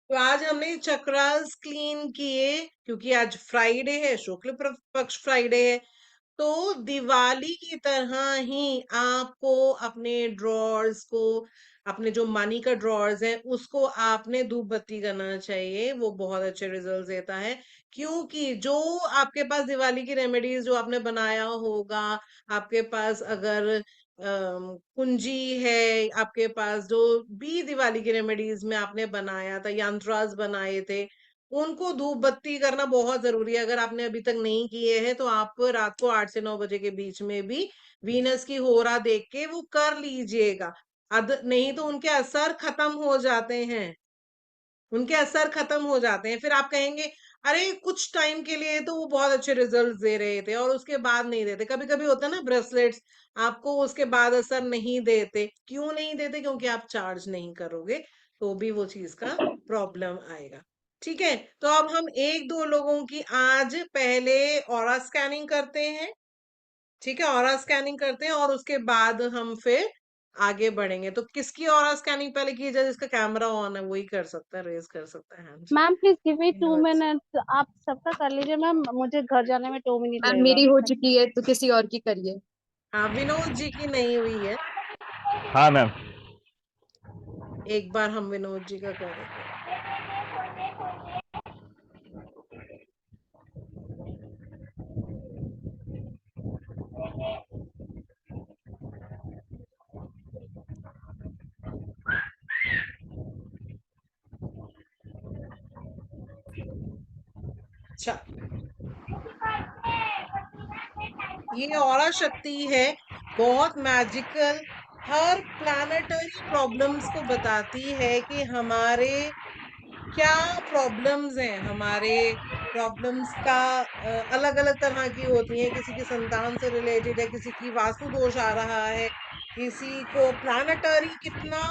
तो आज हमने चक्रास क्लीन किए क्योंकि आज फ्राइडे है, शुक्ल पक्ष फ्राइडे है। तो दिवाली की तरह ही आपको अपने ड्रॉर्स को, अपने जो मनी का ड्रॉर्स है उसको आपने धूप बत्ती करना चाहिए। वो बहुत अच्छे रिजल्ट देता है, क्योंकि जो आपके पास दिवाली की रेमेडीज जो आपने बनाया होगा, आपके पास अगर कुंजी है, आपके पास जो भी दिवाली की रेमेडीज में आपने बनाया था, यंत्रास बनाए थे, उनको धूप बत्ती करना बहुत जरूरी है। अगर आपने अभी तक नहीं किए हैं तो आप रात को 8 से 9 बजे के बीच में भी वीनस की होरा देख के वो कर लीजिएगा। नहीं तो उनके असर खत्म हो जाते हैं, उनके असर खत्म हो जाते हैं। फिर आप कहेंगे अरे कुछ टाइम के लिए तो वो बहुत अच्छे रिजल्ट दे रहे थे और उसके बाद नहीं देते। कभी कभी होता है ना, ब्रेसलेट्स आपको उसके बाद असर नहीं देते। क्यों नहीं देते? क्योंकि आप चार्ज नहीं करोगे, तो भी वो चीज का प्रॉब्लम आएगा। ठीक है, तो अब हम एक दो लोगों की आज पहले ऑरा स्कैनिंग करते हैं। ठीक है, ऑरा स्कैनिंग करते हैं और उसके बाद हम फिर आगे बढ़ेंगे। तो किसकी ऑरा स्कैनिंग पहले की जाए? जिसका कैमरा ऑन है वही कर सकता है, रेज कर सकता है hand. Ma'am please give me two धन्यवाद। मिनट्स आप सबका कर लीजिए मैम, मुझे घर जाने में 2 मिनट मैम लगेगा। मेरी हो चुकी है तो किसी और की करिए। हाँ, विनोद जी की नहीं हुई है। हाँ मैम। एक बार हम विनोद जी का करेंगे। अच्छा, ये ऑरा शक्ति है, बहुत मैजिकल। हर प्लानेटरी प्रॉब्लम्स को बताती है कि हमारे क्या प्रॉब्लम्स हैं। हमारे प्रॉब्लम्स का अलग अलग तरह की होती हैं। किसी की संतान से रिलेटेड है, किसी की वास्तु दोष आ रहा है, किसी को प्लानेटरी कितना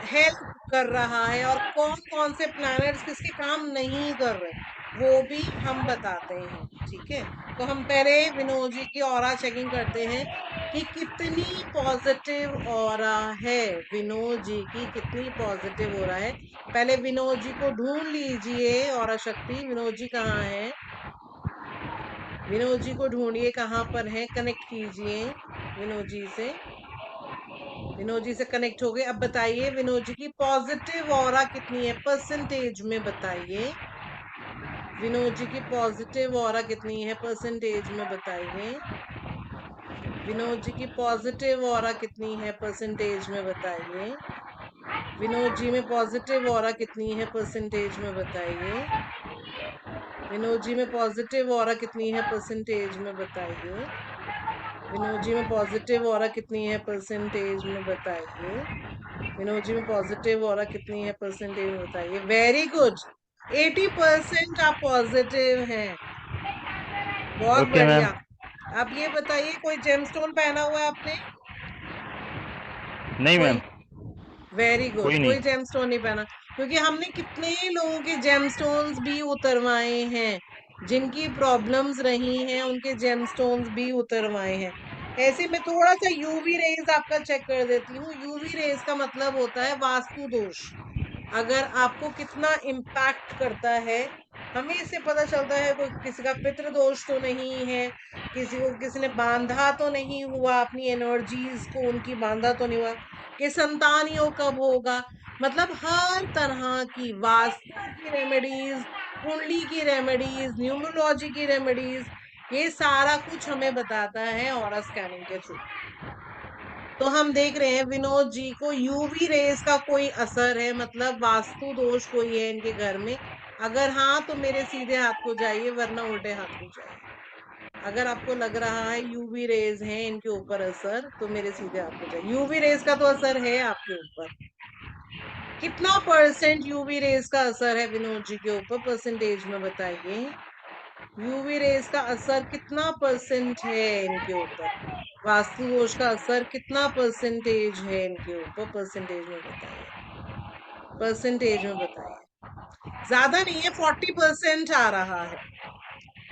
हेल्प कर रहा है और कौन कौन से प्लैनेट्स किसके काम नहीं कर रहे, वो भी हम बताते हैं। ठीक है, तो हम पहले विनोद जी की ऑरा चेकिंग करते हैं कि कितनी पॉजिटिव ऑरा है। विनोद जी की कितनी पॉजिटिव हो रहा है। पहले विनोद जी को ढूंढ लीजिए, ऑरा शक्ति। विनोद जी कहाँ है? विनोद जी को ढूंढिए, कहाँ पर है, कनेक्ट कीजिए विनोद जी से। विनोद जी से कनेक्ट हो गए। अब बताइए विनोद जी की पॉजिटिव ऑरा कितनी है, परसेंटेज में बताइए। विनोद जी की पॉजिटिव ऑरा कितनी है, परसेंटेज में बताइए। विनोद जी की पॉजिटिव ऑरा कितनी है, परसेंटेज में बताइए। विनोद जी में पॉजिटिव ऑरा कितनी है, परसेंटेज में बताइए। विनोद जी में पॉजिटिव ऑरा कितनी है, परसेंटेज में बताइए। विनोद जी में पॉजिटिव ऑरा कितनी है, परसेंटेज में बताइए। विनोद जी में पॉजिटिव ऑरा कितनी है, परसेंटेज में बताइए। वेरी गुड, 80% आप पॉजिटिव हैं। बहुत ओके मैम। बढ़िया। अब ये बताइए, कोई जेमस्टोन पहना हुआ है आपने? नहीं मैम, कोई? वेरी गुड, कोई नहीं। कोई जेमस्टोन नहीं पहना। क्योंकि हमने कितने लोगों के जेमस्टोन्स भी उतरवाए हैं, जिनकी प्रॉब्लम्स रही हैं उनके जेमस्टोन्स भी उतरवाए हैं। ऐसे में थोड़ा सा यूवी रेज आपका चेक कर देती हूँ। यूवी रेज का मतलब होता है वास्तु दोष। अगर आपको कितना इम्पैक्ट करता है, हमें इससे पता चलता है कोई किसी का पितृ दोष तो नहीं है, किसी को किसी ने बांधा तो नहीं हुआ, अपनी एनर्जीज को उनकी बांधा तो नहीं हुआ, कि संतान योग कब होगा। मतलब हर तरह की वास्तु की रेमेडीज, कुंडली की रेमेडीज, न्यूमरोलॉजी की रेमेडीज, ये सारा कुछ हमें बताता है ऑरा स्कैनिंग के थ्रू। तो हम देख रहे हैं विनोद जी को यूवी रेस का कोई असर है, मतलब वास्तु दोष कोई है इनके घर में। अगर हाँ तो मेरे सीधे हाथ को जाइए, वरना उल्टे हाथ को जाइए। अगर आपको लग रहा है यूवी रेज है इनके ऊपर असर, तो मेरे सीधे हाथ को जाइए। यूवी रेज का तो असर है आपके ऊपर। कितना परसेंट यूवी रेज का असर है विनोद जी के ऊपर, परसेंटेज में बताइए। यूवी रेज का असर कितना परसेंट है इनके ऊपर? वास्तु दोष का असर कितना परसेंटेज है इनके ऊपर, परसेंटेज में बताइए। परसेंटेज में बताइए। ज्यादा नहीं है, 40% आ रहा है।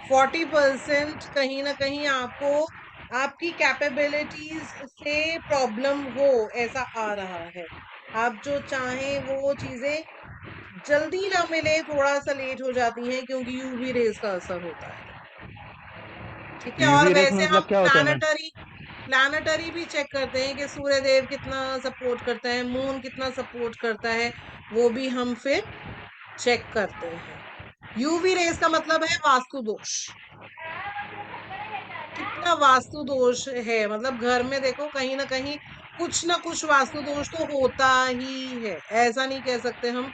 40% कहीं ना कहीं आपको आपकी कैपेबिलिटीज से प्रॉब्लम हो, ऐसा आ रहा है। आप जो चाहें वो चीजें जल्दी ना मिले, थोड़ा सा लेट हो जाती हैं क्योंकि यूवी रेज का असर होता है। ठीक है। और यूवी रेस में वैसे हम मतलब क्या होता है मैम? प्लानिटरी भी चेक करते हैं कि सूर्य देव कितना सपोर्ट करता है, मून कितना सपोर्ट करता है, वो भी हम फिर चेक करते हैं। यूवी रेस का मतलब है वास्तु दोष। कितना वास्तु दोष है, मतलब घर में देखो कहीं ना कुछ वास्तु दोष तो होता ही है। ऐसा नहीं कह सकते हम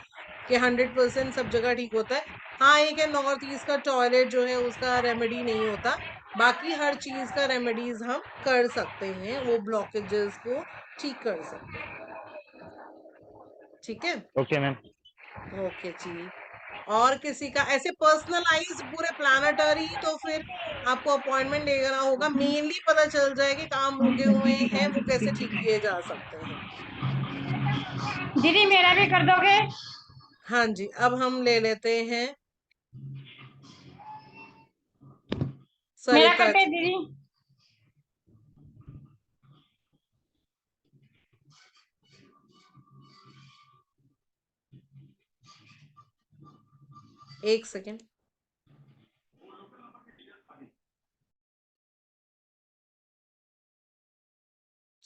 कि 100% सब जगह ठीक होता है। हाँ, एक है नॉर्थ ईस्ट का टॉयलेट जो है उसका रेमेडी नहीं होता, बाकी हर चीज का रेमेडीज हम कर सकते हैं, वो ब्लॉकेजेस को ठीक कर सकते हैं। ठीक है। Okay ma'am. ओके जी। और किसी का ऐसे पर्सनलाइज पूरे प्लानेटरी, तो फिर आपको अपॉइंटमेंट लेना होगा, मेनली पता चल जाए कि काम रुके हुए हैं वो कैसे ठीक किए जा सकते हैं। दीदी मेरा भी कर दोगे? हाँ जी, अब हम ले लेते हैं मेरा सरिता करते जी। दीदी। एक सेकेंड।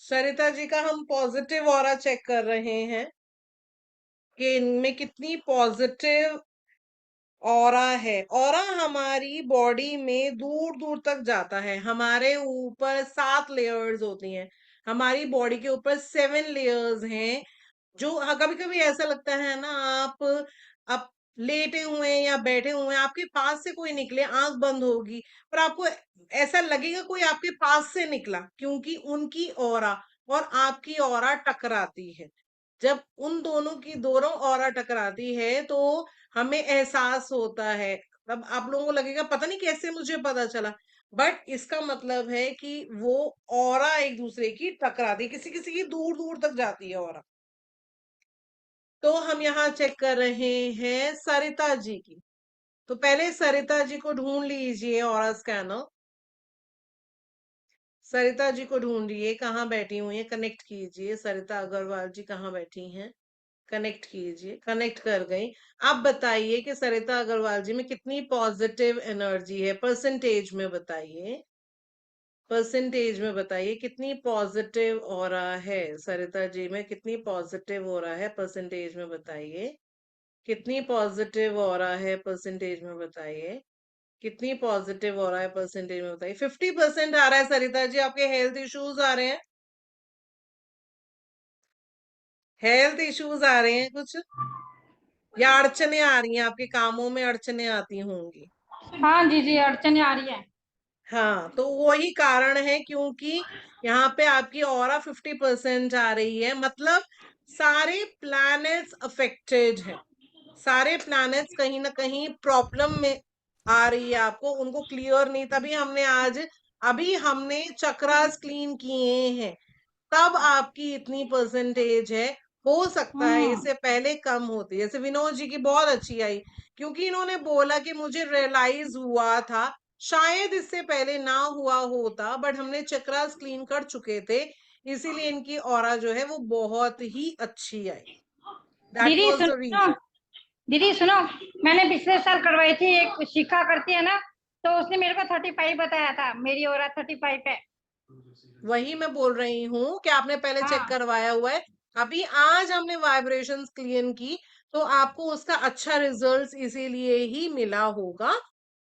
सरिता जी का हम पॉजिटिव ऑरा चेक कर रहे हैं कि इनमें कितनी पॉजिटिव ऑरा है। ऑरा हमारी बॉडी में दूर दूर तक जाता है। हमारे ऊपर 7 लेयर्स होती हैं, हमारी बॉडी के ऊपर 7 लेयर्स हैं। जो कभी कभी ऐसा लगता है ना, आप लेटे हुए हैं या बैठे हुए हैं, आपके पास से कोई निकले, आंख बंद होगी पर आपको ऐसा लगेगा कोई आपके पास से निकला, क्योंकि उनकी ऑरा और आपकी ऑरा टकराती है। जब उन दोनों की दोनों ऑरा टकराती है तो हमें एहसास होता है। तब आप लोगों को लगेगा पता नहीं कैसे मुझे पता चला, बट इसका मतलब है कि वो ऑरा एक दूसरे की टकराती है, किसी किसी की दूर दूर तक जाती है ऑरा। तो हम यहाँ चेक कर रहे हैं सरिता जी की। तो पहले सरिता जी को ढूंढ लीजिए ऑरा स्कैनर। सरिता जी को ढूंढिए, कहाँ बैठी हुई है, कनेक्ट कीजिए। सरिता अग्रवाल जी कहाँ बैठी हैं, कनेक्ट कीजिए। कनेक्ट कर गई। आप बताइए कि सरिता अग्रवाल जी में कितनी पॉजिटिव एनर्जी है, परसेंटेज में बताइए। परसेंटेज में बताइए कितनी पॉजिटिव ऑरा है सरिता जी में, कितनी पॉजिटिव ऑरा है, परसेंटेज में बताइए। कितनी पॉजिटिव ऑरा है, परसेंटेज में बताइए। कितनी पॉजिटिव ऑरा है, परसेंटेज में बताइए। 50% आ रहा है सरिता जी। आपके हेल्थ इश्यूज आ रहे हैं, हेल्थ इश्यूज आ रहे हैं कुछ, या अड़चने आ रही हैं, आपके कामों में अड़चने आती होंगी। हाँ जी अड़चने आ रही है। हाँ, तो वही कारण है, क्योंकि यहाँ पे आपकी ऑरा 50% आ रही है, मतलब सारे प्लैनेट्स अफेक्टेड हैं। सारे प्लैनेट्स कहीं ना कहीं प्रॉब्लम में आ रही है आपको, उनको क्लियर नहीं। तभी हमने आज अभी हमने चक्रास क्लीन किए हैं, तब आपकी इतनी परसेंटेज है। हो सकता है इससे पहले कम होती, जैसे विनोद जी की बहुत अच्छी आई, क्योंकि इन्होंने बोला कि मुझे रियलाइज हुआ था, शायद इससे पहले ना हुआ होता, बट हमने चक्रास क्लीन कर चुके थे, इसीलिए इनकी ऑरा जो है वो बहुत ही अच्छी आई। दैट दीदी वाज द सुनो, रीजन। दीदी सुनो, मैंने पिछले साल करवाई थी, एक शिखा करती है ना, तो उसने मेरे को 35 बताया था, मेरी ओरा 35 है। वही मैं बोल रही हूँ कि आपने पहले चेक हाँ करवाया हुआ है। अभी आज हमने वाइब्रेशंस क्लीन की, तो आपको उसका अच्छा रिजल्ट इसीलिए ही मिला होगा।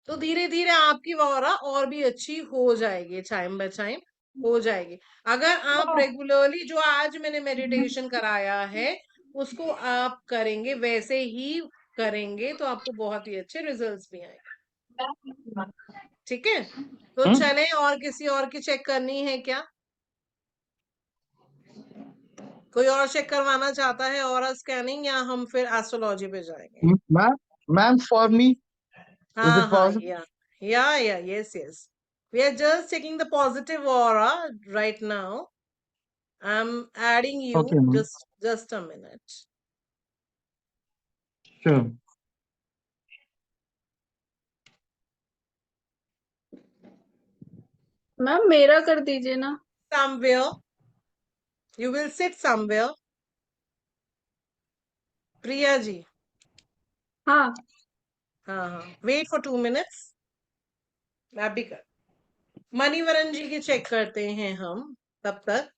तो धीरे धीरे आपकी ऑरा और भी अच्छी हो जाएगी, टाइम बाय टाइम हो जाएगी। अगर आप तो रेगुलरली जो आज मैंने मेडिटेशन कराया है उसको आप करेंगे, वैसे ही करेंगे, तो आपको बहुत ही अच्छे रिजल्ट्स भी आएंगे। ठीक है। तो चलें, और किसी और की चेक करनी है क्या? कोई और चेक करवाना चाहता है और स्कैनिंग, या हम फिर एस्ट्रोलॉजी पे जाएंगे? मैम फॉर मी इज हाँ इट हाँ, पॉसिबल? या yes yes, we are just checking the positive aura right now. I am adding you, okay ma'am, just a minute. Sure. Ma'am मेरा कर दीजिए ना। Somewhere, you will sit somewhere. Priya ji, हाँ हाँ, wait for 2 minutes. आप भी कर। मणिवरन जी के चेक करते हैं हम तब तक।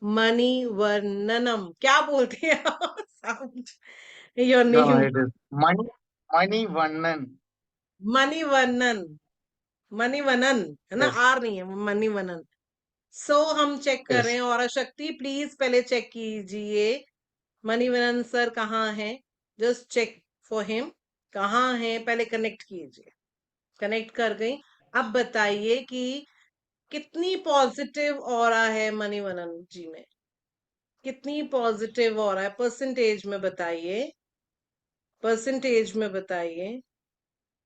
मणिवर्णनम क्या बोलते हैं आप? Sound your No, name. it is Mani Vannan. मणिवर्णन, मणिवनन है ना, Yes, आर नहीं है, मणिवनन। सो हम चेक कर रहे yes. हैं। और शक्ति प्लीज पहले चेक कीजिए मणिवनन सर कहाँ है। जस्ट चेक फॉर हिम, कहाँ है पहले कनेक्ट कीजिए। कनेक्ट कर गई। अब बताइए कि कितनी पॉजिटिव ऑरा है मणिवनन जी में, कितनी पॉजिटिव ऑरा है, परसेंटेज में बताइए, परसेंटेज में बताइए,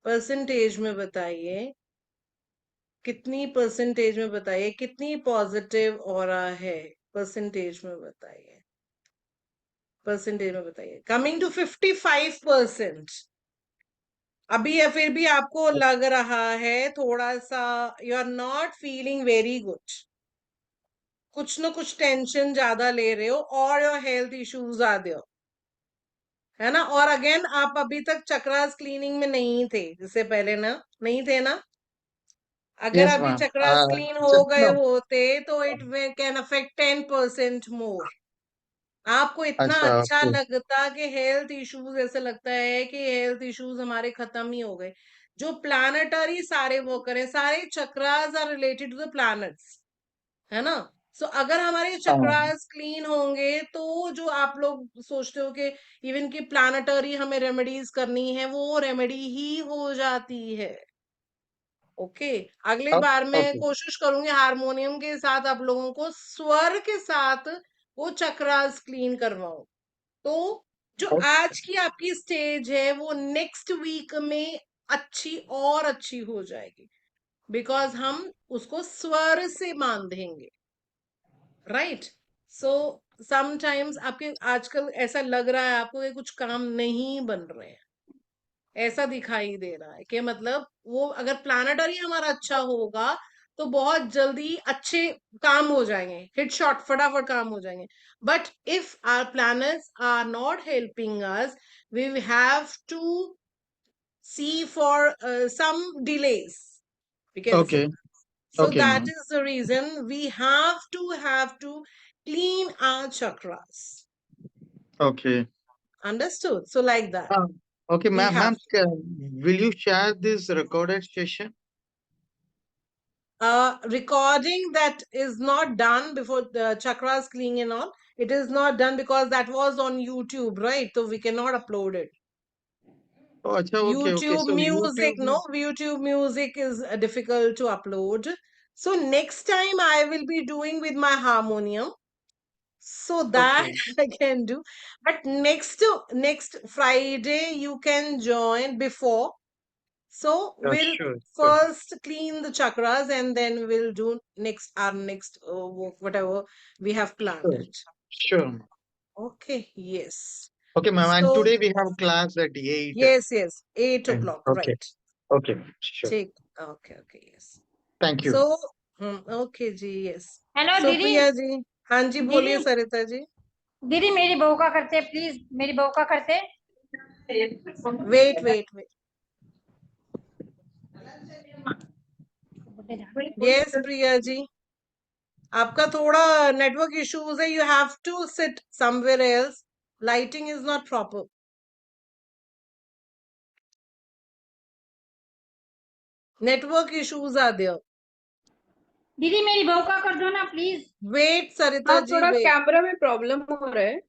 परसेंटेज में बताइए, कितनी परसेंटेज में बताइए, कितनी पॉजिटिव ऑरा है, परसेंटेज में बताइए, परसेंटेज में बताइए। Coming to 55%। अभी या फिर भी आपको लग रहा है थोड़ा सा you are not feeling very good, कुछ ना कुछ टेंशन ज्यादा ले रहे हो और योर हेल्थ इश्यूज आ रहे हो, है ना। और अगेन आप अभी तक चक्रास क्लीनिंग में नहीं थे, जिससे पहले ना नहीं थे ना। अगर Yes, अभी ma'am. चक्रास क्लीन हो Just गए no. होते तो इट कैन अफेक्ट 10% मोर। आपको इतना अच्छा, अच्छा okay. लगता कि हेल्थ इश्यूज, ऐसे लगता है कि हेल्थ इश्यूज हमारे खत्म ही हो गए। जो प्लानेटरी सारे वो करें, सारे chakras are related to the planets, है ना। सो अगर हमारे Um, चक्रास क्लीन होंगे तो जो आप लोग सोचते हो कि इवन की प्लानेटरी हमें रेमेडीज करनी है, वो रेमेडी ही हो जाती है। ओके। अगली बार मैं okay. कोशिश करूंगी हारमोनियम के साथ आप लोगों को स्वर के साथ वो चक्रास क्लीन करवाऊं। तो जो Oh, आज की आपकी स्टेज है वो नेक्स्ट वीक में अच्छी और अच्छी हो जाएगी, बिकॉज हम उसको स्वर से बांधेंगे, राइट। सो समटाइम्स आपके आजकल ऐसा लग रहा है आपको कि कुछ काम नहीं बन रहे हैं, ऐसा दिखाई दे रहा है कि मतलब वो अगर प्लानेटरी हमारा अच्छा होगा तो बहुत जल्दी अच्छे काम हो जाएंगे, हिट शॉट फटाफट काम हो जाएंगे। But if our planets are not helping us, we have to see for some delays, we can say. okay. So Okay, that ma'am. is the reason we have to clean our chakras. Okay. Understood? So like that Uh, okay, we ma'am. have Ma'am, will you share this recorded session? recording that is not done before the chakras cleaning and all. It is not done because that was on YouTube, right? So we cannot upload it. Oh, acha, okay, okay. YouTube So music, YouTube. no, YouTube music is difficult to upload. So next time I will be doing with my harmonium, so that Okay. I can do. But next Friday you can join before. So we'll Sure, sure. first clean the chakras and then we'll do our next whatever we have planned Sure. it. Sure, ma'am. Okay, yes. Okay, ma'am. And So today we have class at 8. yes, 8 And o'clock, okay. right. Okay. Sure. Take okay, yes. Thank you. So okay जी, yes. Hello So दीदी। प्रिया जी, हाँ जी दीदी बोलिए सरिता जी। दीदी मेरी बहू का करते, प्लीज मेरी बहू का करते। वेट यस प्रिया जी, आपका थोड़ा नेटवर्क इश्यूज है, you have to sit somewhere else, lighting is not proper, network issues are there. दीदी मेरी बहू का कर दो ना प्लीज। वेट सरिता हाँ जी थोड़ा वेट। कैमरा में प्रॉब्लम हो रहा है।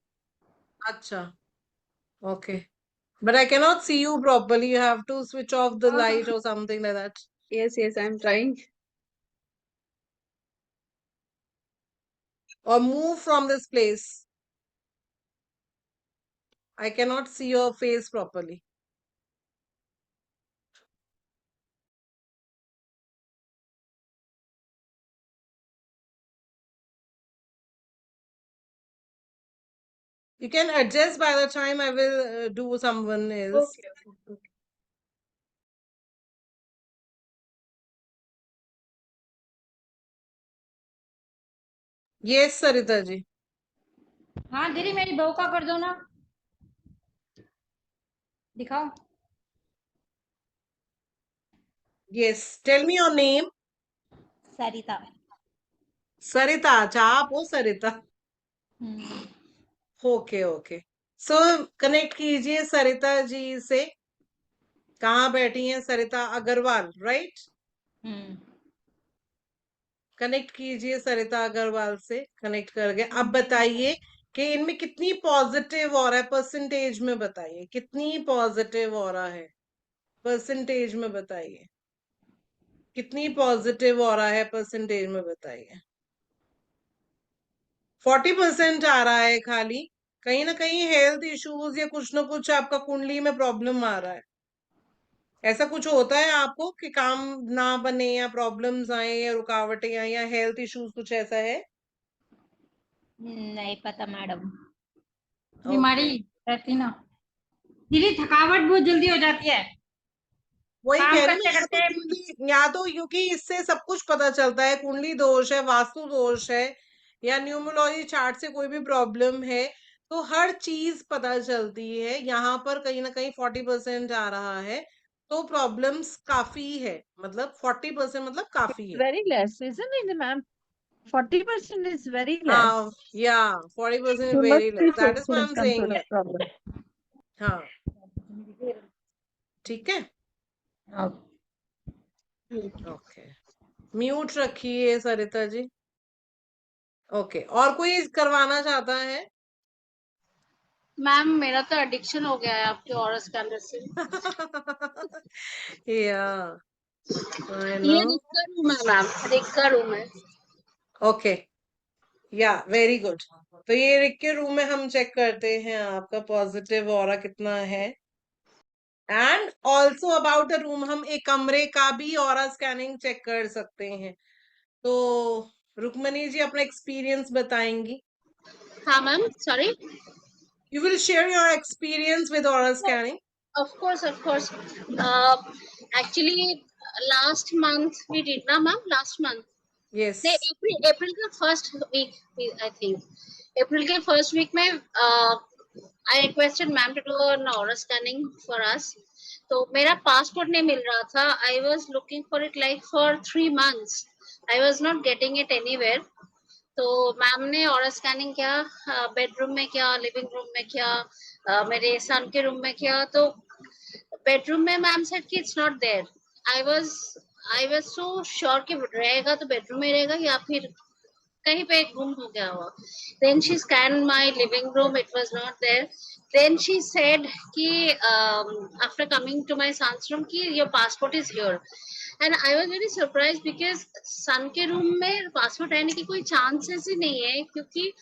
अच्छा, okay, but I can not see you properly, you have to switch off the हाँ लाइट और something like that, yes yes I am trying. or move from this place. I cannot see your face properly. You can adjust by the time I will do someone else. Okay Yes, Sarita ji. हाँ दीदी मेरी बहू का कर दो ना। दिखाओ। Yes, tell me your name. सरिता। सरिता, अच्छा आप हो Sarita? Okay okay. So connect कीजिए सरिता जी से। कहाँ बैठी हैं सरिता अग्रवाल, राइट? कनेक्ट कीजिए सरिता अग्रवाल से। कनेक्ट करके अब बताइए कि इनमें कितनी पॉजिटिव ऑरा है, परसेंटेज में बताइए कितनी पॉजिटिव ऑरा है, परसेंटेज में बताइए कितनी पॉजिटिव ऑरा है, परसेंटेज में बताइए। 40% आ रहा है खाली। कहीं ना कहीं हेल्थ इश्यूज या कुछ ना कुछ आपका कुंडली में प्रॉब्लम आ रहा है। ऐसा कुछ होता है आपको कि काम ना बने या प्रॉब्लम्स आए या रुकावटें आए या हेल्थ इश्यूज, कुछ ऐसा है? नहीं पता मैडम, Okay. बीमारी रहती ना दीदी, थकावट बहुत जल्दी हो जाती है वही काम कह रही करते हूँ, या तो करते। कुंडली, या तो क्योंकि इससे सब कुछ पता चलता है, कुंडली दोष है, वास्तु दोष है, या न्यूमरोलॉजी चार्ट से कोई भी प्रॉब्लम है, तो हर चीज पता चलती है। यहाँ पर कहीं ना कहीं 40% आ रहा है, तो प्रॉब्लम्स काफी है, मतलब 40% मतलब काफी है। Very less, isn't it, ma'am? 40% is very less. हाँ, या 40% You very must be less, that is fruitful why I and am come to saying that that. problem. हाँ, ठीक है, ओके। म्यूट रखिए सरिता जी। ओके, और कोई करवाना चाहता है? मैम मेरा तो एडिक्शन हो गया है आपके ऑरा स्कैनर से। Yeah, I ये know. रिक का रूम है मैम, रिक का रूम है। Okay, yeah, very good. तो ये रिक के रूम में हम चेक करते हैं आपका पॉजिटिव ऑरा कितना है, and also about the room हम एक कमरे का भी ऑरा स्कैनिंग चेक कर सकते हैं। तो रुक्मणी जी अपना एक्सपीरियंस बताएंगी। हाँ ma'am, sorry. You will share your experience with aura scanning. Of course, of course. Actually, last month we did na ma'am. Last month. Yes, नहीं, अप्रैल का first week I think. April के first week में I requested ma'am to do an aura scanning for us. तो मेरा passport नहीं मिल रहा था। I was looking for it like for 3 months. I was not getting it anywhere. तो ma'am ने ऑरा स्कैनिंग किया, बेडरूम में किया, लिविंग रूम में किया, मेरे सन के रूम में किया। तो बेडरूम में मैम सेड कि it's not there. I was so sure कि रहेगा तो बेडरूम में रहेगा या फिर कहीं पे गुम हो गया हुआ। Then she scan my living room, it was not there. Then she said कि after coming to my son's room कि your passport is here. And I was very surprise because son के रूम में passport रहने की कोई chances ही नहीं है, क्योंकि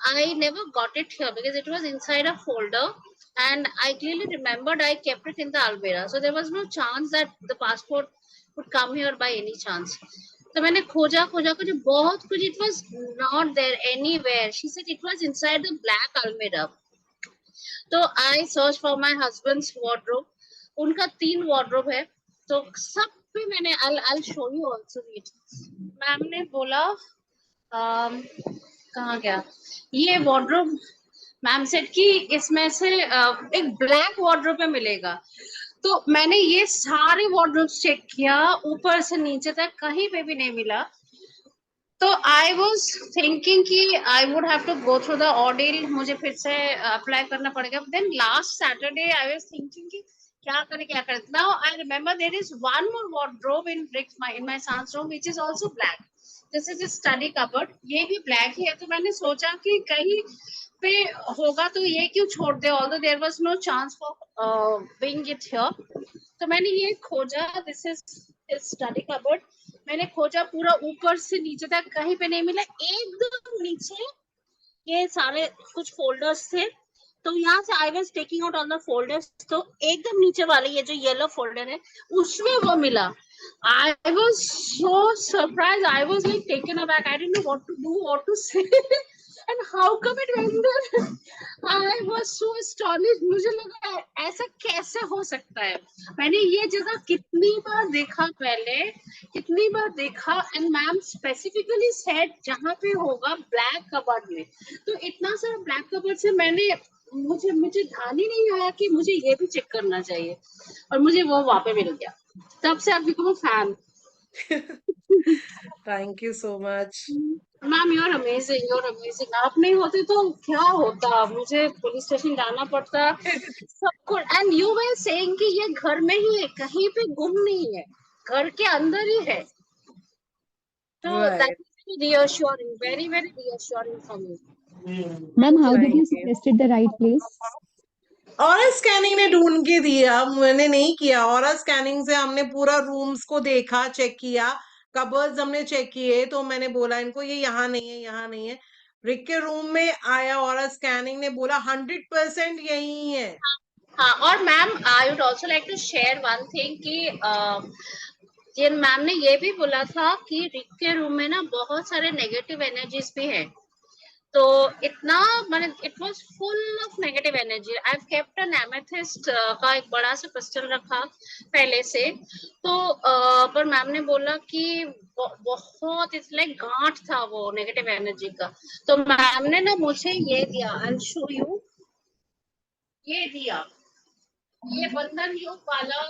I never got it here because it was inside a folder, and I clearly remembered I kept it in the almirah. So there was no chance that the passport would come here by any chance. तो मैंने खोजा खोजा खोजा बहुत कुछ, it was not there anywhere. She said it was inside the black almirah. तो I searched for my husband's wardrobe. उनका 3 wardrobe है, तो सब पे मैंने I'll show you also it. Ma'am ने बोला कहाँ गया ये वार्डरोब। मैम सेड कि इसमें से एक ब्लैक वार्डरोब में मिलेगा। तो मैंने ये सारे वार्डरोब चेक किया, ऊपर से नीचे तक कहीं पे भी नहीं मिला। तो आई वॉज थिंकिंग कि I would have to go through the order, मुझे फिर से अप्लाई करना पड़ेगा। Then last Saturday I was thinking कि क्या करें। Now I remember there is one more wardrobe in my son's room which is also black. This is study cupboard, ये भी ब्लैक ही है। तो मैंने सोचा कि कहीं पे होगा तो ये क्यों छोड़ दे, although there was no chance for being it here. तो मैंने ये खोजा, दिस इज स्टडी कबर्ड। मैंने खोजा पूरा ऊपर से नीचे तक, कहीं पे नहीं मिला। एकदम नीचे ये सारे कुछ फोल्डर्स थे, तो यहाँ से I was taking out all the folders, तो एकदम नीचे वाले ये जो येलो फोल्डर है उसमें वो मिला। I was so surprised. I was like taken aback. I didn't know what to do, what to say, and how come it went there. I was so astonished. मुझे लगा ऐसा कैसे हो सकता है। मैंने ये जगह कितनी बार देखा पहले, कितनी बार देखा, एंड मैम स्पेसिफिकली सेड जहाँ पे होगा ब्लैक कबर्ड में। तो इतना सारा ब्लैक कबर्ड से मैंने मुझे मुझे ध्यान ही नहीं आया कि मुझे ये भी चेक करना चाहिए, और मुझे वो वहां पे मिल गया। तब से अब become fan. Thank you so much. Ma'am you are amazing, you are amazing. आप नहीं होते तो क्या होता, मुझे पुलिस स्टेशन जाना पड़ता सबको। एंड यू वर सेइंग कि ये घर में ही है, कहीं पे गुम नहीं है, घर के अंदर ही है। तो that right. Is reassuring, very very reassuring for me. Ma'am, how did you thank you. suggest it the right place? Aura scanning ने ढूंढ के दिया, मैंने नहीं किया। ऑरा स्कैनिंग से हमने पूरा रूम्स को देखा, चेक किया, कबर्ड्स हमने चेक किए, तो मैंने बोला इनको ये यहाँ नहीं है, यहाँ नहीं है। रिक के रूम में आया, ऑरा स्कैनिंग ने बोला 100% यही है। हाँ, और ma'am I would also like to share one thing कि ये मैम ने ये भी बोला था कि रिक के रूम में ना बहुत सारे नेगेटिव एनर्जीज भी है। तो इतना मैंने, it was full of negative energy. I have kept an amethyst का एक बड़ा सा क्रिस्टल रखा पहले से। तो पर मैम ने बोला कि बहुत इट्स लाइक गांठ था वो नेगेटिव एनर्जी का। तो मैम ने ना मुझे ये दिया, आई विल शो यू, ये दिया, ये बंधन योग वाला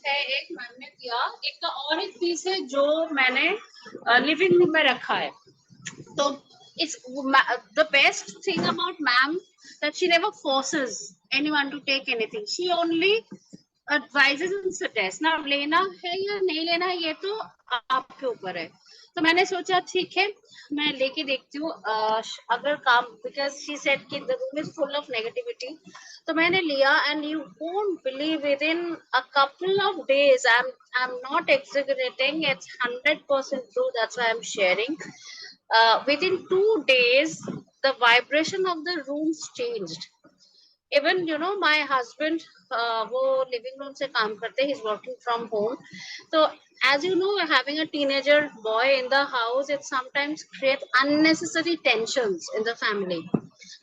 है एक, मैम ने दिया। एक और एक पीस है जो मैंने लिविंग रूम में रखा है। So it's the best thing about ma'am that she never forces anyone to take anything. She only advises and suggests. ना लेना है या नहीं लेना है ये तो आपके ऊपर है। तो मैंने सोचा ठीक है मैं लेके देखती हूँ अगर काम, because she said कि the room is full of negativity। तो मैंने लिया and you won't believe within a couple of days, I'm not exaggerating, it's 100% true, that's why I'm sharing। Within 2 days the vibration of the rooms changed। Even you know my husband वो living room से काम करते, he's working from home। So as you know, having a teenager boy in the house, it sometimes creates unnecessary tensions in the family।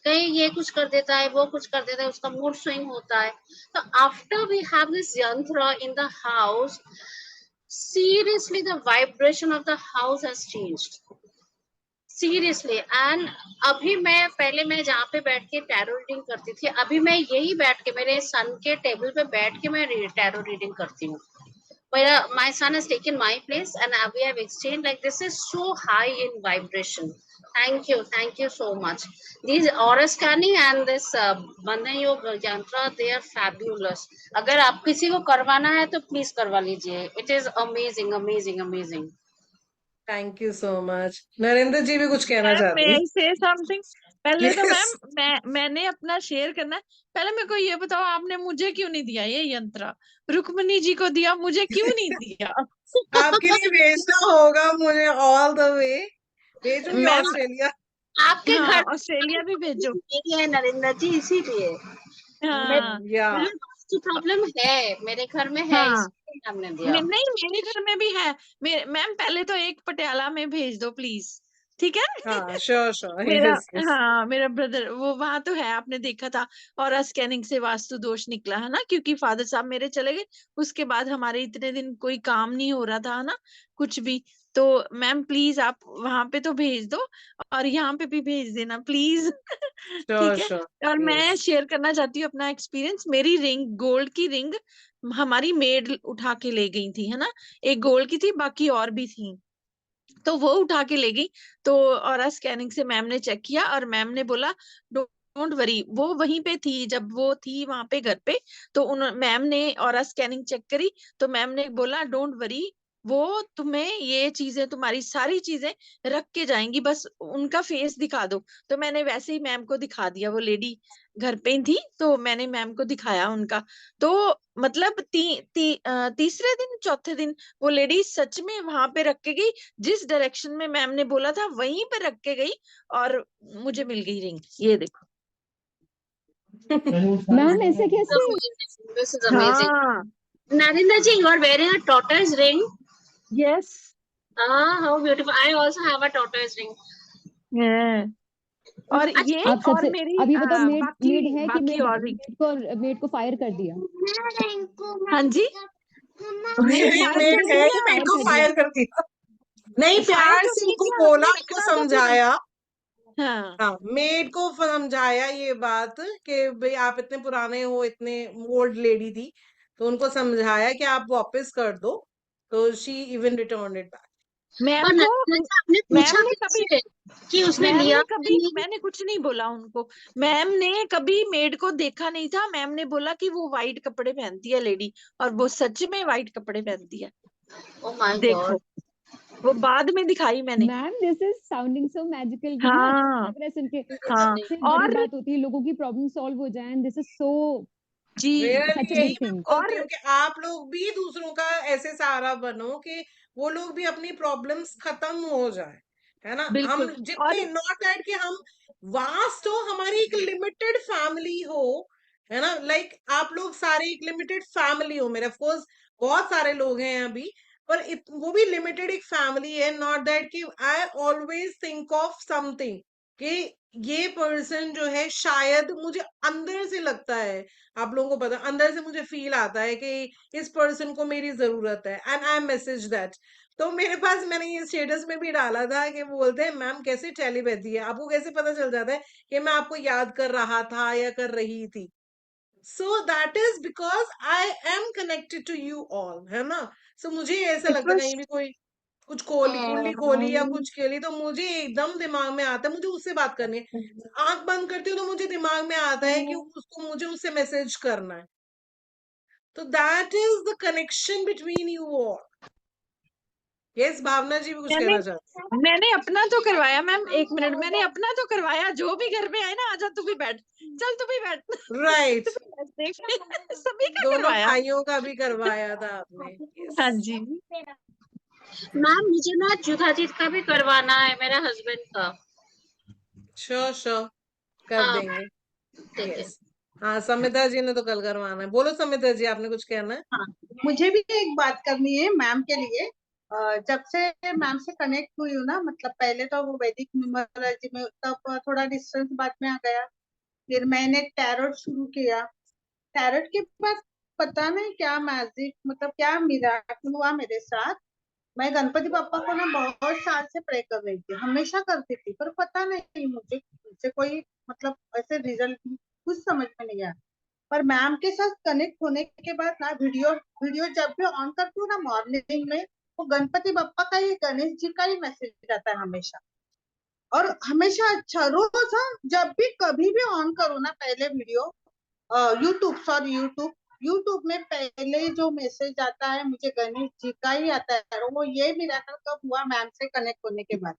कहीं ये कुछ कर देता है, वो कुछ कर देता है, उसका मूड स्विंग होता है। तो after we have this yantra in the house, seriously the vibration of the house has changed seriously. And अभी मैं, पहले मैं जहाँ पे बैठ के टैरो रीडिंग करती थी, अभी मैं यही बैठ के मेरे सन के टेबल पे बैठ के मैं टैरो रीडिंग करती हूँ। मेरा my son has taken my place and we have exchanged, like this is so high in vibration। thank you so much। These aura scanning and this बंधन योग यंत्र, they are fabulous। अगर आप किसी को करवाना है तो प्लीज करवा लीजिए, it is amazing amazing amazing। Thank you so much. Narendra ji भी कुछ कहना मैम चाहते may हैं। I say something? पहले तो Yes। मैम मैंने अपना शेयर करना है। पहले मेरे को ये बताओ आपने मुझे क्यों नहीं दिया ये यंत्र? रुक्मणी जी को दिया, मुझे क्यों नहीं दिया? आपके लिए भेजना होगा मुझे ऑल द वे, भेजूंगी मैम ऑस्ट्रेलिया। आपके हाँ घर ऑस्ट्रेलिया भी भेजो। ये है नरेंद्र जी, इसीलिए हाँ या मुझे वास्तु प्रॉब्लम है, मेरे घर में है, हाँ इसलिए हमने दिया। नहीं मेरे घर में भी है। मैम पहले तो एक पटियाला में भेज दो प्लीज, ठीक है? हाँ श्योर श्योर, मेरा यस यस। हाँ मेरा ब्रदर वो वहां तो है, आपने देखा था। और स्कैनिंग से वास्तु दोष निकला है ना, क्योंकि फादर साहब मेरे चले गए, उसके बाद हमारे इतने दिन कोई काम नहीं हो रहा था ना कुछ भी। तो मैम प्लीज आप वहां पे तो भेज दो और यहाँ पे भी भेज देना प्लीज। श्योर ठीक है। श्योर, और मैं यस। शेयर करना चाहती हूँ अपना एक्सपीरियंस। मेरी रिंग, गोल्ड की रिंग हमारी मेड उठा के ले गई थी, है ना। एक गोल्ड की थी, बाकी और भी थी, तो वो उठा के ले गई। तो और स्कैनिंग से मैम ने चेक किया और मैम ने बोला डोंट वरी, वो वहीं पे थी जब वो थी वहां पे घर पे। तो उन मैम ने और स्कैनिंग चेक करी, तो मैम ने बोला डोंट वरी, वो तुम्हें ये चीजें, तुम्हारी सारी चीजें रख के जाएंगी, बस उनका फेस दिखा दो। तो मैंने वैसे ही मैम को दिखा दिया, वो लेडी घर पे ही थी, तो मैंने मैम को दिखाया उनका। तो मतलब तीसरे दिन चौथे दिन वो लेडी सच में वहां पे रख के गई, जिस डायरेक्शन में मैम ने बोला था वहीं पे रख के गई, और मुझे मिल गई रिंग। ये देखो। Ma'am, ऐसे कैसे? This is amazing। हाँ Narendra ji, you are wearing a tortoise ring। Yes Ah, how beautiful। I also have a tortoise ring। और ये आप और सबसे मेरी अब ये बताओ, मेड बाकी मेड है कि बाकी और रिंग। मेड को फायर कर दिया? हाँ जी मेड है कि मेड को फायर कर दिया? नहीं, फायर प्यार तो से नहीं उनको किया, बोला, हमने उनको इतना तो समझाया। हाँ हाँ, मेड को समझाया ये बात कि भाई आप इतने पुराने हो, इतने ओल्ड लेडी थी, तो उनको समझाया कि आप वापस कर दो, तो she even return it back. Ma'am पर को नटराजा आपने मैम पूछा ने कभी किससे कि उसने मैम लिया ने या कभी नहीं? मैंने कुछ नहीं बोला उनको। मैम ने कभी मेड को देखा नहीं था। मैम ने बोला कि वो वाइट कपड़े पहनती है लेडी, और वो सच में वाइट कपड़े पहनती है। ओ माय देखो, गॉड। वो बाद में दिखाई मैंने। Ma'am this is sounding so magical, कितना अच्छा हाँ लग रहा है सुन के। हाँ। सबसे बड़ी और बात होती है लोगों की प्रॉब्लम सॉल्व हो जाए, एंड दिस इज सो जी, सच रियली अ यही बिग मैं थिंग। बोलती और हूँ कि आप लोग भी दूसरों का ऐसे सहारा बनो कि वो लोग भी अपनी प्रॉब्लम्स खत्म हो जाए, है ना। हम बिल्कुल। जितने, और नॉट दैट कि हम वास्ट हो, हमारी एक लिमिटेड फैमिली हो, है ना। लाइक आप लोग सारे एक लिमिटेड फैमिली हो, मेरे ऑफ कोर्स बहुत सारे लोग हैं अभी, पर वो भी लिमिटेड एक फैमिली है। नॉट दैट कि I always think of something कि ये पर्सन जो है, शायद मुझे अंदर से लगता है, आप लोगों को पता, अंदर से मुझे फील आता है कि इस पर्सन को मेरी जरूरत है, एंड आई मैसेज दैट। तो मेरे पास, मैंने ये स्टेटस में भी डाला था कि बोलते हैं मैम कैसे टेलीपैथी है, आपको कैसे पता चल जाता है कि मैं आपको याद कर रहा था या कर रही थी। So that is because I am connected to you all, है ना। सो मुझे ऐसा इट लगता है, वाज कहीं भी कोई कुछ खोली, कुंडली खोली या कुछ खेली, तो मुझे एकदम दिमाग में आता है मुझे उससे बात करनी है। आंख बंद करती हूँ तो मुझे दिमाग में आता है कि उसको, मुझे उससे मैसेज करना है। तो that is the connection between you all. Yes, भावना जी भी कुछ मैंने कहना चाहती मैंने अपना तो करवाया मैम, 1 मिनट, मैंने अपना तो करवाया। जो भी घर पे आए ना, आजा तू भी बैठ, चल तू भी बैठ, हैं। राइट, तू भी बैठ, देख सभी का दोनों करवाया। भाइयों का भी करवाया था आपने। यस, हाँ जी। मैम मुझे ना जुथाजीत का भी करवाना है, मेरे हस्बैंड का। श्योर श्योर, कर हाँ देंगे। ठीक है। यस, हाँ, समिता जी ने तो कल करवाना है। बोलो समिता जी, आपने कुछ कहना है। हाँ, मुझे भी एक बात करनी है मैम के लिए। जब से मैम से कनेक्ट हुई हूँ ना, मतलब पहले तो वो वैदिक न्यूमरोलॉजी में, तब थोड़ा डिस्टेंस बाद में आ गया। फिर मैंने टैरोट शुरू किया। टैरोट के बाद पता नहीं क्या मैजिक, मतलब क्या मिराकल हुआ मेरे साथ। मैं गणपति बप्पा को ना बहुत साल से प्रे कर रही थी, हमेशा करती थी, पर पता नहीं मुझे कोई मतलब ऐसे रिजल्ट कुछ समझ में नहीं आया। पर मैम के साथ कनेक्ट होने के बाद ना, वीडियो वीडियो जब भी ऑन करती हूँ ना मॉर्निंग में, वो गणपति बप्पा का ही, गणेश जी का ही मैसेज आता है हमेशा। और हमेशा अच्छा रोज, हाँ, जब भी कभी भी ऑन करो ना पहले वीडियो, यूट्यूब यूट्यूब में पहले जो मैसेज आता है मुझे गणेश जी का ही आता है। और वो ये मिराकल कब हुआ, मैम से कनेक्ट होने के बाद।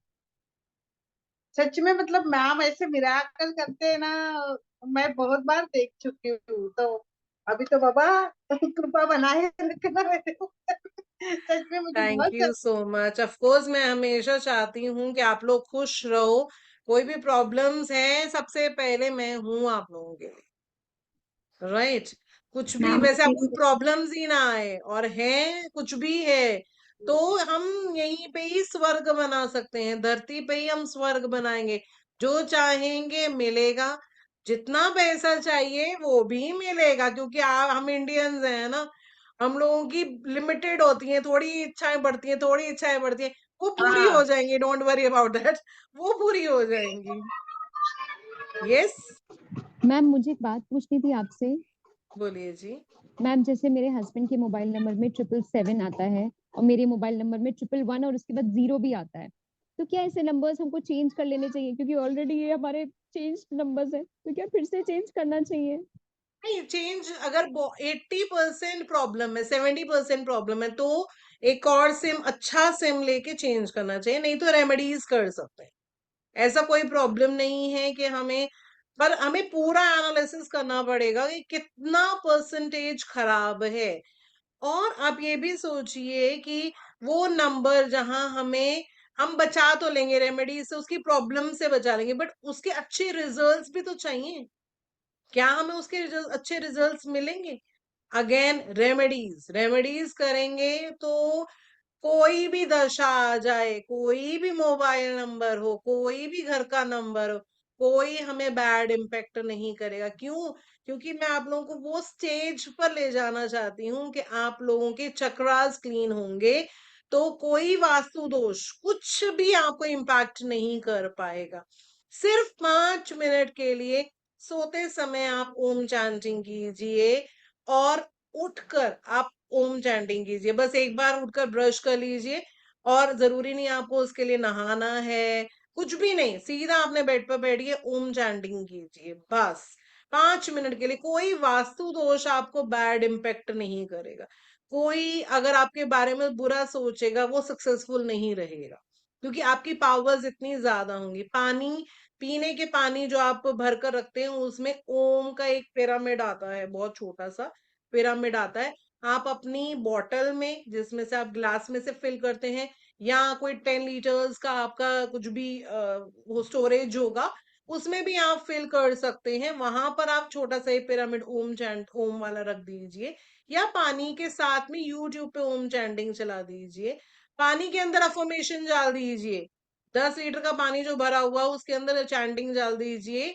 सच में, मतलब मैम ऐसे मिराकल करते हैं ना, मैं बहुत बार देख चुकी हूँ। तो अभी तो बाबा कृपा बनाए रखना मेरे ऊपर। सच में मुझे थैंक बहुत you so much. Of course मैं हमेशा चाहती हूँ कि आप लोग खुश रहो। कोई भी प्रॉब्लम्स है, सबसे पहले मैं हूँ आप लोगों के लिए, राइट। कुछ भी, मैम वैसे आपको प्रॉब्लम्स ही ना आए, और है कुछ भी है, तो हम यहीं पे ही स्वर्ग बना सकते हैं, धरती पे ही हम स्वर्ग बनाएंगे। जो चाहेंगे मिलेगा, जितना पैसा चाहिए वो भी मिलेगा, क्योंकि हम इंडियंस हैं ना, हम लोगों की लिमिटेड होती है, थोड़ी इच्छाएं बढ़ती हैं, थोड़ी इच्छाएं बढ़ती हैं, वो पूरी हाँ। हो जाएंगी, डोंट वरी अबाउट दैट, वो पूरी हो जाएंगी। यस, मैम मुझे एक बात पूछनी थी आपसे। बोलिए जी। मैम जैसे मेरे हस्बैंड के मोबाइल नंबर में 777 आता है, और मेरे मोबाइल नंबर में 111 और उसके बाद 0 भी आता है, तो क्या ऐसे नंबर्स हमको चेंज कर लेने चाहिए, क्योंकि ऑलरेडी ये हमारे चेंज नंबर्स है, तो क्या फिर से चेंज करना चाहिए? नहीं, चेंज अगर 80% प्रॉब्लम है, 70% प्रॉब्लम है, तो एक और सिम, अच्छा सिम लेके चेंज करना चाहिए, नहीं तो रेमेडीज कर सकते हैं। ऐसा कोई प्रॉब्लम नहीं है कि हमें, पर हमें पूरा एनालिसिस करना पड़ेगा कि कितना परसेंटेज खराब है। और आप ये भी सोचिए कि वो नंबर जहां हमें, हम बचा तो लेंगे रेमेडी से, उसकी प्रॉब्लम से बचा लेंगे, बट उसके अच्छे रिजल्ट्स भी तो चाहिए। क्या हमें उसके अच्छे रिजल्ट्स मिलेंगे? अगेन रेमेडीज, रेमेडीज करेंगे तो कोई भी दशा आ जाए, कोई भी मोबाइल नंबर हो, कोई भी घर का नंबर हो, कोई हमें बैड इम्पेक्ट नहीं करेगा। क्यों? क्योंकि मैं आप लोगों को वो स्टेज पर ले जाना चाहती हूँ कि आप लोगों के चक्रास क्लीन होंगे, तो कोई वास्तु दोष कुछ भी आपको इम्पैक्ट नहीं कर पाएगा। सिर्फ 5 मिनट के लिए सोते समय आप ओम चैंटिंग कीजिए और उठकर आप ओम चैंटिंग कीजिए। बस एक बार उठकर ब्रश कर लीजिए और जरूरी नहीं आपको उसके लिए नहाना है, कुछ भी नहीं, सीधा आपने बेड पर बैठिए, ओम चैंटिंग कीजिए बस 5 मिनट के लिए। कोई वास्तु दोष आपको बैड इम्पेक्ट नहीं करेगा, कोई अगर आपके बारे में बुरा सोचेगा वो सक्सेसफुल नहीं रहेगा, क्योंकि आपकी पावर्स इतनी ज्यादा होंगी। पानी, पीने के पानी जो आप भर कर रखते हैं उसमें ओम का एक पिरामिड आता है, बहुत छोटा सा पिरामिड आता है। आप अपनी बॉटल में, जिसमें से आप ग्लास में से फिल करते हैं, या कोई 10 लीटर्स का आपका कुछ भी वो स्टोरेज होगा, उसमें भी आप फिल कर सकते हैं। वहां पर आप छोटा सा पिरामिड ओम चैंट ओम वाला रख दीजिए, या पानी के साथ में यूट्यूब पे ओम चैंटिंग चला दीजिए। पानी के अंदर अफर्मेशन डाल दीजिए, 10 लीटर का पानी जो भरा हुआ उसके अंदर चैंटिंग डाल दीजिए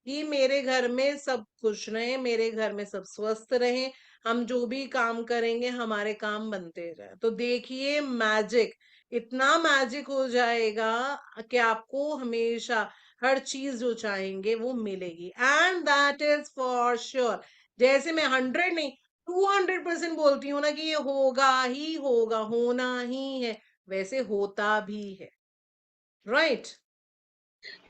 कि मेरे घर में सब खुश रहे, मेरे घर में सब स्वस्थ रहे, हम जो भी काम करेंगे हमारे काम बनते रहे। तो देखिए मैजिक, इतना मैजिक हो जाएगा कि आपको हमेशा हर चीज जो चाहेंगे वो मिलेगी। And that is for sure. जैसे मैं 100 नहीं 200% बोलती हूँ ना कि ये होगा ही होगा, होना ही है, वैसे होता भी है। राइट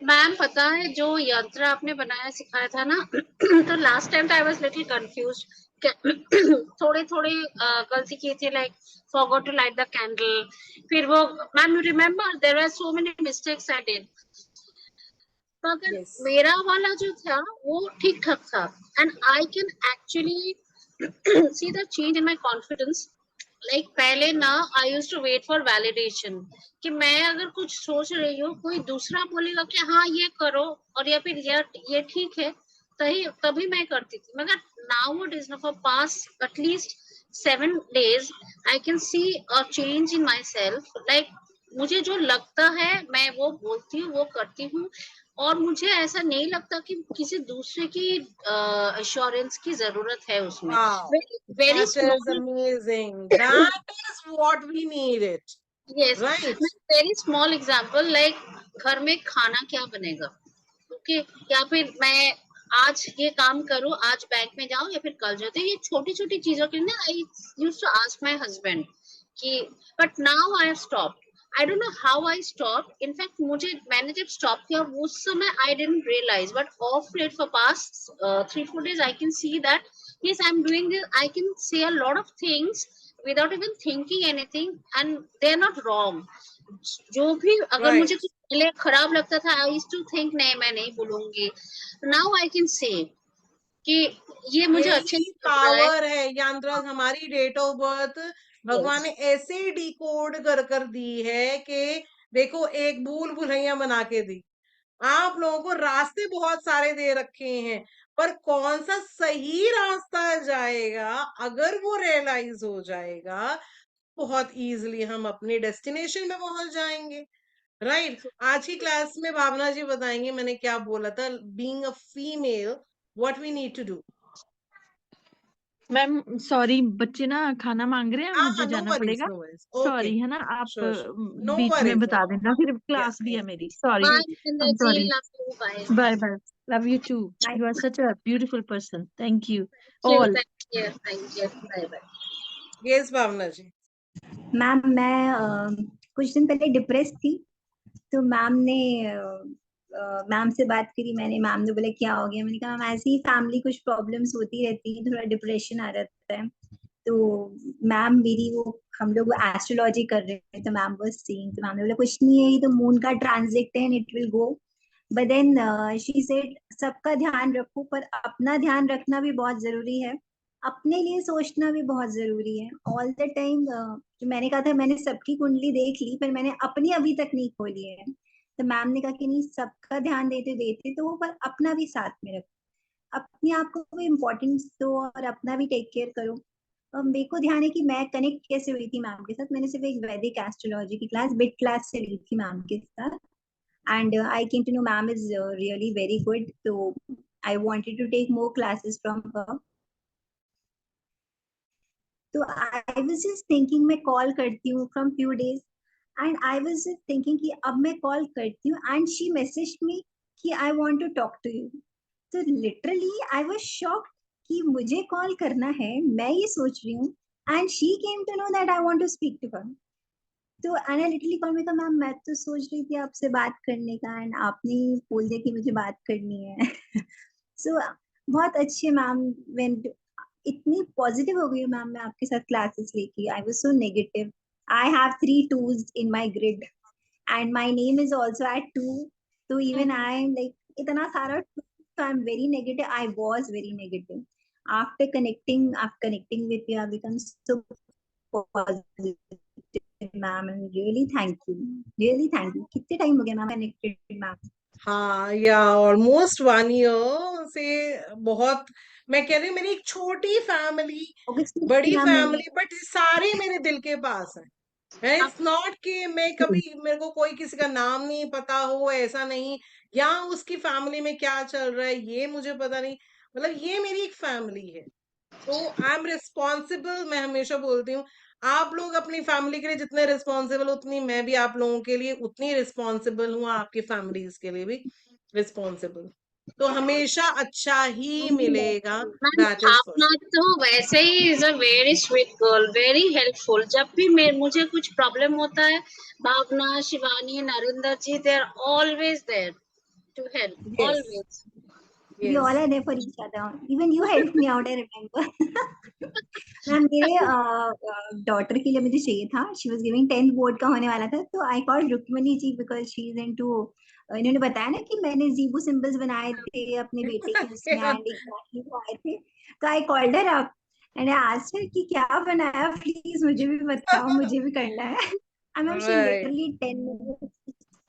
मैम पता है जो यंत्र आपने बनाया सिखाया था ना तो last time I was little confused. थोड़े थोड़े गलती की थी, like forgot to light the candle, फिर वो, ma'am you remember there are so many mistakes I did, मगर यस मेरा वाला जो था वो ठीक ठाक था। And I can actually see the change in my confidence. Like पहले ना I used to wait for validation, कि मैं अगर कुछ सोच रही हूँ कोई दूसरा बोलेगा कि हाँ ये करो, और या फिर ये ठीक है, तभी तभी मैं करती थी। मगर now it is for past at least 7 days I can C a change in my self. Like मुझे जो लगता है मैं वो बोलती हूँ, वो करती हूँ, और मुझे ऐसा नहीं लगता कि किसी दूसरे की अश्योरेंस की जरूरत है उसमें। wow, very that is small. amazing, that is what we needed, yes, right? Very small example, like घर में खाना क्या बनेगा, ओके, या फिर मैं आज ये काम करूं, आज बैंक में जाऊं या फिर कल जाऊं। तो ये छोटी छोटी चीजों के लिए ना I used to ask my husband कि, but now I have stopped. I don't know how I stop. In fact मुझे, मैंने जब स्टॉप किया उस समय I didn't realise, but of late for past 3-4 days I can see that yes I'm doing this. I can say a lot of things without even thinking anything, and they're not wrong. जो भी अगर मुझे Right. कुछ पहले खराब लगता था, आई used to think नहीं मैं नहीं बोलूंगी, नाउ आई कैन से कि ये मुझे अच्छे यही से लग रहा है। पावर है यांत्रिक, हमारी डेट ऑफ बर्थ भगवान ने यस, ऐसे डिकोड कर दी है कि देखो, एक भूल भुलैया बना के दी। आप लोगों को रास्ते बहुत सारे दे रखे हैं, पर कौन सा सही रास्ता जाएगा, अगर वो रियलाइज हो जाएगा, बहुत इजीली हम अपने डेस्टिनेशन में पहुंच जाएंगे। राइट आज की क्लास में भावना जी बताएंगे मैंने क्या बोला था, being a female what we need to do. Ma'am sorry, बच्चे ना खाना मांग रहे हैं, मुझे हाँ, नो जाना वरीज पड़ेगा। नो वरीज, ओके, सॉरी, है ना, आप श्योर श्योर, नो बीच में वरीज, बता देना, फिर या क्लास भी है मेरी। सॉरी, बाय ठीक है, जितेंद्र आई एम जी, sorry. Love you, bye. Bye bye, love you too, you are such a beautiful person, thank you all. Thank you, bye bye. Yes Bhavna ji. Ma'am मैं कुछ दिन पहले डिप्रेस थी, तो मैम ने मैम से बात करी मैंने। मैम ने बोला क्या हो गया, मैंने कहा मैम ऐसे ही फैमिली कुछ प्रॉब्लम्स होती रहती है, थोड़ा डिप्रेशन आ रहता है। तो मैम मेरी वो, हम लोग एस्ट्रोलॉजी कर रहे थे, तो मैम वाज सीइंग, तो मैम ने बोला कुछ नहीं है, ये तो मून का ट्रांजिट है and it will go. But then she said सबका ध्यान रखो, पर अपना ध्यान रखना भी बहुत जरूरी है, अपने लिए सोचना भी बहुत जरूरी है ऑल द टाइम। जो मैंने कहा था, मैंने सबकी कुंडली देख ली, पर मैंने अपनी अभी तक नहीं खोली है। तो मैम ने कहा कि नहीं, सबका ध्यान देते देते तो, पर अपना भी साथ में रखो, अपने आप को भी इम्पोर्टेंस दो और अपना भी टेक केयर करो। मेरे को ध्यान है कि मैं कनेक्ट कैसे हुई थी मैम के साथ। मैंने सिर्फ एक वैदिक एस्ट्रोलॉजी की क्लास, बिट क्लास से ली थी मैम के साथ, and I came to know ma'am is really very good, so I wanted to take more classes from her. So I was just thinking मैं call करती हूँ from few days, and I was just thinking कि अब मैं call करती हूँ, and she messaged me कि I want to talk to you. तो लिटरली आई वाज शॉक्ड कि मुझे कॉल करना है, मैं ये सोच रही हूँ, and she came to know that I want to speak to her. तो एंड लिटरली कॉल में कहा मैम मैं तो सोच रही थी आपसे बात करने का, एंड आपने बोल दिया कि मुझे बात करनी है। सो बहुत अच्छे मैम, व्हेन इतनी पॉजिटिव हो गई मैम मैं आपके साथ क्लासेस लेके। आई was so negative. I have 3 2s in my grid and my name is also at 2, तो इवन आई एम लाइक इतना सारा 2, so I'm very negative. I was very negative. After connecting with you, I've become so positive, ma'am, and really thank you. Really thank you. कितने time हो गया ma'am connected, ma'am? हाँ, या almost 1 year से। बहुत, मैं कह रही हूँ मेरी एक छोटी फैमिली, अगस्त में बड़ी मैम मैंने फैमिली, बट सारे मेरे दिल के पास है। इट्स नॉट कि मैं कभी, मेरे को कोई किसी का नाम नहीं पता हो, ऐसा नहीं, या उसकी फैमिली में क्या चल रहा है ये मुझे पता नहीं, मतलब ये मेरी एक फैमिली है। तो आई एम रिस्पॉन्सिबल। मैं हमेशा बोलती हूँ, आप लोग अपनी फैमिली के लिए जितने रिस्पॉन्सिबल, उतनी मैं भी आप लोगों के लिए उतनी रिस्पॉन्सिबल हूँ, आपकी फैमिलीज के लिए भी रिस्पॉन्सिबल। तो हमेशा अच्छा ही मिलेगा। Ma'am that is for Bhavana sure. तो वैसे ही is a very sweet girl, very helpful. जब भी मुझे कुछ प्रॉब्लम होता है, Bhavana, Shivani, Narendra ji, they are always there to help, yes, always. we all yes. are there for each other. Even you helped me out, I remember. Ma'am मेरे daughter के लिए मुझे चाहिए था, she was giving 10th board का होने वाला था, तो I called Rukmani ji because she is into, इन्होंने बताया ना कि मैंने जीबू सिंबल्स बनाए थे अपने बेटे के उसमें, एंड एग्जैक्टली वो आए थे, तो I called her up and I asked her कि क्या बनाया, प्लीज मुझे भी बताओ, मुझे भी करना है। And ma'am she write. Literally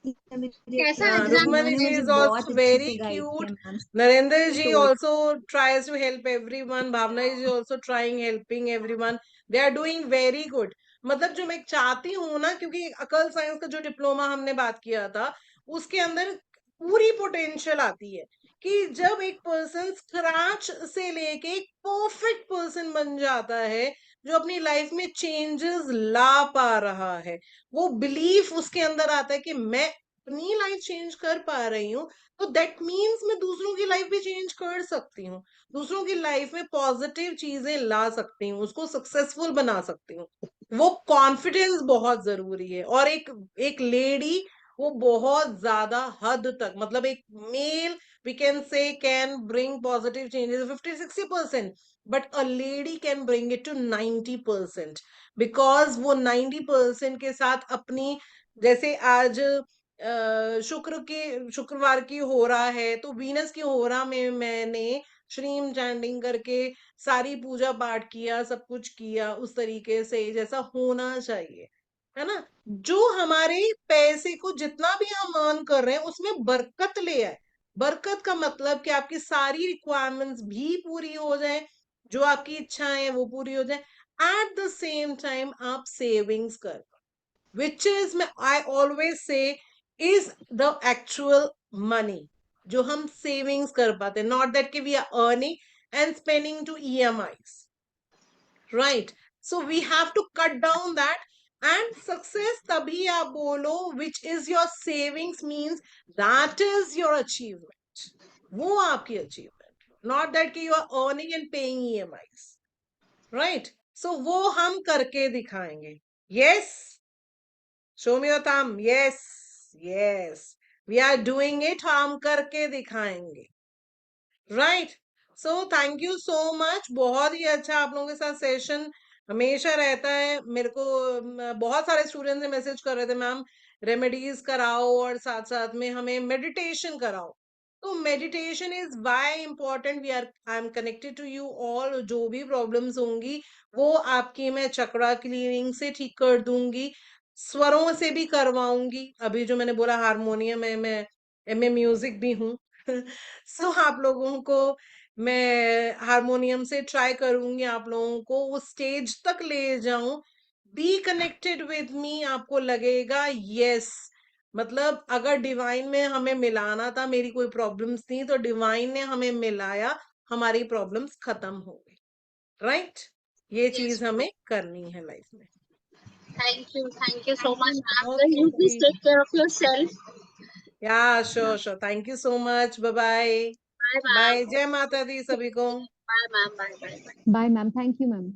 10 कैसा हाँ, एग्जाम रुक्मणी उन्होंने जी मुझे इज बहुत ऑल्सो अच्छे वेरी से गाइड किया cute. Ma'am. Narendra So ji told also tries to help everyone. Bhavna is also trying helping everyone. They are doing very good. मतलब जो मैं चाहती हूँ ना, क्योंकि अकल साइंस का जो डिप्लोमा हमने बात किया था, उसके अंदर पूरी पोटेंशियल आती है कि जब एक पर्सन स्क्रैच से लेके एक परफेक्ट पर्सन बन जाता है, जो अपनी लाइफ में चेंजेस ला पा रहा है, वो बिलीफ उसके अंदर आता है कि मैं अपनी लाइफ चेंज कर पा रही हूँ, तो दैट मीन्स मैं दूसरों की लाइफ भी चेंज कर सकती हूँ, दूसरों की लाइफ में पॉजिटिव चीजें ला सकती हूँ, उसको सक्सेसफुल बना सकती हूँ। वो कॉन्फिडेंस बहुत जरूरी है। और एक लेडी, वो बहुत ज्यादा हद तक, मतलब एक male we can say can bring positive changes 50-60%, but a lady can bring it to 90%, because वो 90% के साथ अपनी, जैसे आज शुक्रवार की हो रहा है, तो वीनस की हो रहा में मैंने श्रीम चैंटिंग करके सारी पूजा पाठ किया, सब कुछ किया उस तरीके से जैसा होना चाहिए, है ना। जो हमारे पैसे को जितना भी हम अर्न कर रहे हैं उसमें बरकत ले आए। बरकत का मतलब कि आपकी सारी रिक्वायरमेंट्स भी पूरी हो जाए, जो आपकी इच्छाएं हैं वो पूरी हो जाए, एट द सेम टाइम आप सेविंग्स कर, which is, I always say, is the actual money जो हम सेविंग्स कर पाते, not that कि we are earning and spending to EMIs, right? So we have to cut down that, and success तभी आप बोलो which is your savings, means that is your achievement, वो आपकी achievement, not that कि you are earning and paying EMIs, right? So वो हम करके दिखाएंगे। yes, show me your thumb. Yes, yes. We are doing it. हम करके दिखाएंगे. Right. So thank you so much. बहुत ही अच्छा आप लोगों के साथ सेशन हमेशा रहता है। मेरे को बहुत सारे स्टूडेंट्स ने मैसेज कर रहे थे, मैम रेमेडीज कराओ और साथ साथ में हमें मेडिटेशन कराओ। तो meditation is why important. I am connected to you all. जो भी प्रॉब्लम्स होंगी वो आपकी मैं चक्रा क्लीनिंग से ठीक कर दूंगी, स्वरों से भी करवाऊंगी। अभी जो मैंने बोला हारमोनियम है, मैं एमए म्यूजिक भी हूँ। सो आप लोगों को मैं हारमोनियम से ट्राई करूंगी आप लोगों को उस स्टेज तक ले जाऊं। Be connected with me. आपको लगेगा यस, मतलब अगर डिवाइन में हमें मिलाना था, मेरी कोई प्रॉब्लम्स थी तो डिवाइन ने हमें मिलाया, हमारी प्रॉब्लम्स खत्म हो गई, राइट? ये चीज हमें करनी है लाइफ में। Thank you so much, ma'am. Then okay you please जी, take care of yourself. या sure thank you so much, bye bye. Bye bye, ma'am. जय माता दी सभी को। Bye ma'am, bye bye bye. Bye ma'am, thank you ma'am.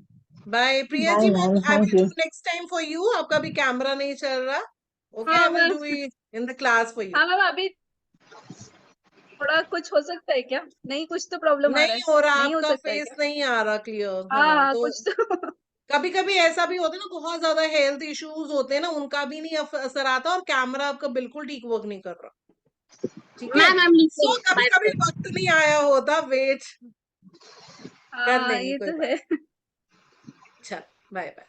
Bye Priya Bye, जी, ma'am. I Thank will you. Do next time for you. आपका भी camera नहीं चल रहा, ओके, हाँ I will ma'am, do it in the class for you. हाँ ma'am, अभी थोड़ा कुछ हो सकता है क्या? नहीं, कुछ तो प्रॉब्लम आ रहा नहीं है, हो रहा, नहीं हो आपका सकता है फेस क्या? नहीं आ रहा क्लियर। हाँ हाँ, हाँ, तो कुछ तो कभी कभी ऐसा भी होता है ना, बहुत ज्यादा हेल्थ इश्यूज होते हैं ना, उनका भी नहीं असर आता और कैमरा आपका बिल्कुल ठीक वर्क नहीं कर रहा। ठीक है, ma'am, I am so leaving, कभी बाय कभी बाय। वक्त नहीं आया होता, वेट कर हाँ, लेंगे, ये कोई तो बात। है। अच्छा, बाय बाय।